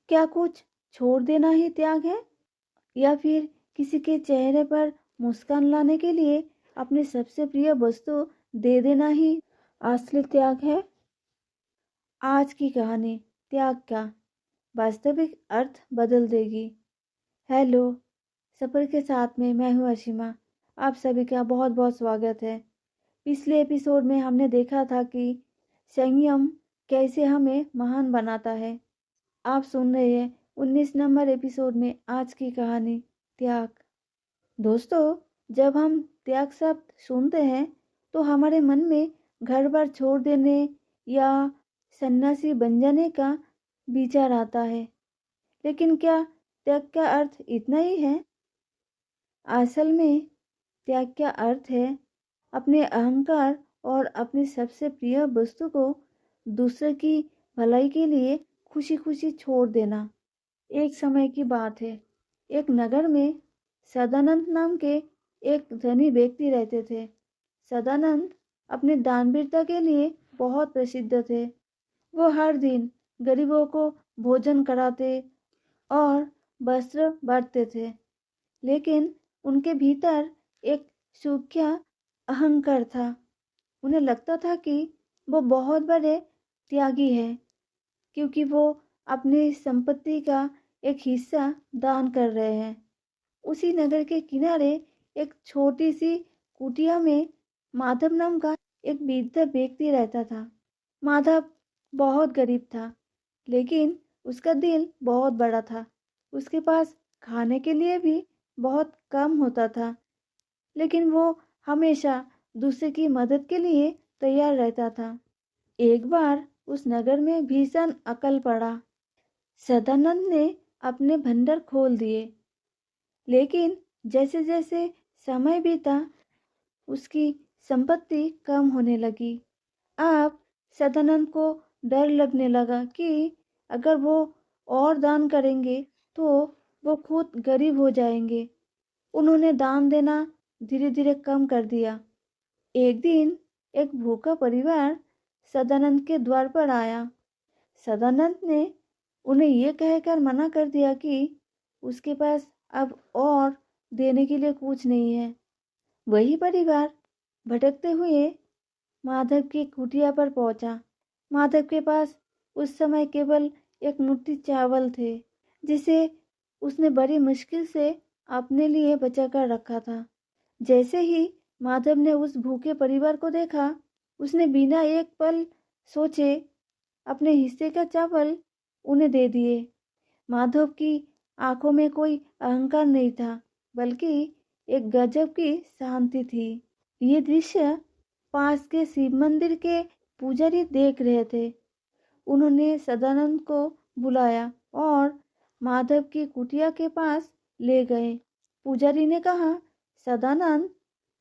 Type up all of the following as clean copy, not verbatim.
क्या कुछ छोड़ देना ही त्याग है, या फिर किसी के चेहरे पर मुस्कान लाने के लिए अपनी सबसे प्रिय वस्तु दे देना ही असली त्याग है? आज की कहानी त्याग का वास्तविक अर्थ बदल देगी। हेलो, सफ़र के साथ में मैं हूँ अशीमा। आप सभी का बहुत बहुत स्वागत है। पिछले एपिसोड में हमने देखा था कि संयम कैसे हमें महान बनाता है। आप सुन रहे हैं 19 नंबर एपिसोड में आज की कहानी त्याग। दोस्तों, जब हम त्याग शब्द सुनते हैं तो हमारे मन में घर बार छोड़ देने या सन्यासी बन जाने का विचार आता है। लेकिन क्या त्याग का अर्थ इतना ही है? असल में त्याग का अर्थ है अपने अहंकार और अपनी सबसे प्रिय वस्तु को दूसरे की भलाई के लिए खुशी खुशी छोड़ देना। एक समय की बात है, एक नगर में सदानंद नाम के एक धनी व्यक्ति रहते थे। सदानंद अपने दानवीरता के लिए बहुत प्रसिद्ध थे। वो हर दिन गरीबों को भोजन कराते और वस्त्र बांटते थे। लेकिन उनके भीतर एक सूख्या अहंकार था। उन्हें लगता था कि वो बहुत बड़े त्यागी है, क्योंकि वो अपनी संपत्ति का एक हिस्सा दान कर रहे हैं। उसी नगर के किनारे एक छोटी सी कुटिया में माधव नाम का एक वृद्ध व्यक्ति रहता था। माधव बहुत गरीब था, लेकिन उसका दिल बहुत बड़ा था। उसके पास खाने के लिए भी बहुत कम होता था, लेकिन वो हमेशा दूसरे की मदद के लिए तैयार रहता था। एक बार उस नगर में भीषण अकाल पड़ा। सदानंद ने अपने भंडार खोल दिए, लेकिन जैसे जैसे समय बीता उसकी संपत्ति कम होने लगी। अब सदानंद को डर लगने लगा कि अगर वो और दान करेंगे तो वो खुद गरीब हो जाएंगे। उन्होंने दान देना धीरे धीरे कम कर दिया। एक दिन एक भूखा परिवार सदानंद के द्वार पर आया। सदानंद ने उन्हें ये कहकर मना कर दिया कि उसके पास अब और देने के लिए कुछ नहीं है। वही परिवार भटकते हुए माधव की कुटिया पर पहुंचा। माधव के पास उस समय केवल एक मुट्ठी चावल थे, जिसे उसने बड़ी मुश्किल से अपने लिए बचा कर रखा था। जैसे ही माधव ने उस भूखे परिवार को देखा, उसने बिना एक पल सोचे अपने हिस्से का चावल उन्हें दे दिए। माधव की आंखों में कोई अहंकार नहीं था, बल्कि एक गजब की शांति थी। ये दृश्य पास के शिव मंदिर के पुजारी देख रहे थे। उन्होंने सदानंद को बुलाया और माधव की कुटिया के पास ले गए। पुजारी ने कहा, सदानंद,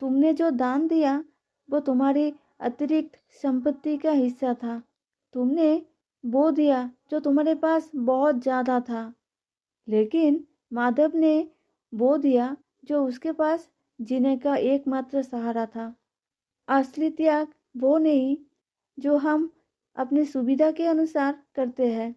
तुमने जो दान दिया वो तुम्हारी अतिरिक्त संपत्ति का हिस्सा था। तुमने वो दिया जो तुम्हारे पास बहुत ज़्यादा था, लेकिन माधव ने वो दिया जो उसके पास जीने का एकमात्र सहारा था। असली त्याग वो नहीं जो हम अपनी सुविधा के अनुसार करते हैं,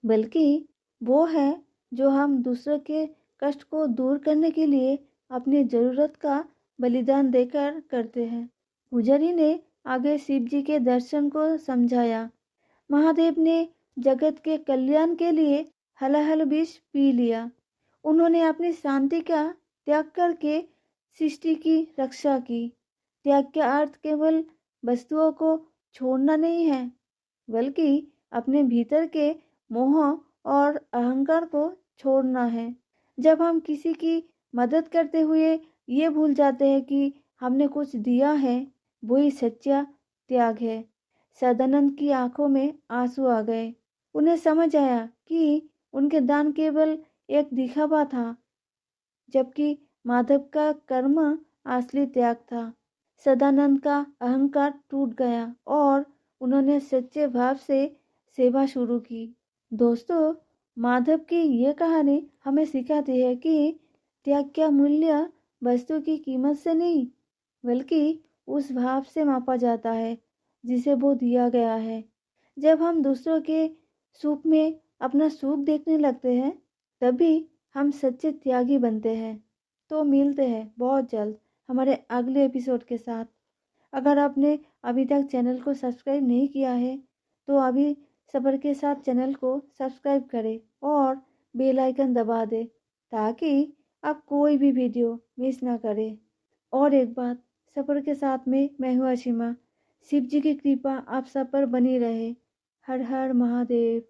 बल्कि वो है जो हम दूसरों के कष्ट को दूर करने के लिए अपनी ज़रूरत का बलिदान देकर करते हैं। पुजारी ने आगे शिव जी के दर्शन को समझाया। महादेव ने जगत के कल्याण के लिए हलाहल विष पी लिया। उन्होंने अपनी शांति का त्याग करके सृष्टि की रक्षा की। त्याग का अर्थ केवल वस्तुओं को छोड़ना नहीं है, बल्कि अपने भीतर के मोह और अहंकार को छोड़ना है। जब हम किसी की मदद करते हुए ये भूल जाते हैं कि हमने कुछ दिया है, वही सच्चा त्याग है। सदानंद की आंखों में आंसू आ गए। उन्हें समझ आया कि उनके दान केवल एक दिखावा था, जबकि माधव का कर्म असली त्याग था। सदानंद का अहंकार टूट गया और उन्होंने सच्चे भाव से सेवा शुरू की। दोस्तों, माधव की ये कहानी हमें सिखाती है कि त्याग का मूल्य वस्तु की कीमत से नहीं, बल्कि उस भाव से मापा जाता है जिसे वो दिया गया है। जब हम दूसरों के सुख में अपना सुख देखने लगते हैं, तभी हम सच्चे त्यागी बनते हैं। तो मिलते हैं बहुत जल्द हमारे अगले एपिसोड के साथ। अगर आपने अभी तक चैनल को सब्सक्राइब नहीं किया है तो अभी सफ़र के साथ चैनल को सब्सक्राइब करें और बेल आइकन दबा दें ताकि आप कोई भी वीडियो मिस ना करें। और एक बात, सफ़र के साथ में मैं हूँ अशीमा। शिव जी की कृपा आप सब पर बनी रहे। हर हर महादेव।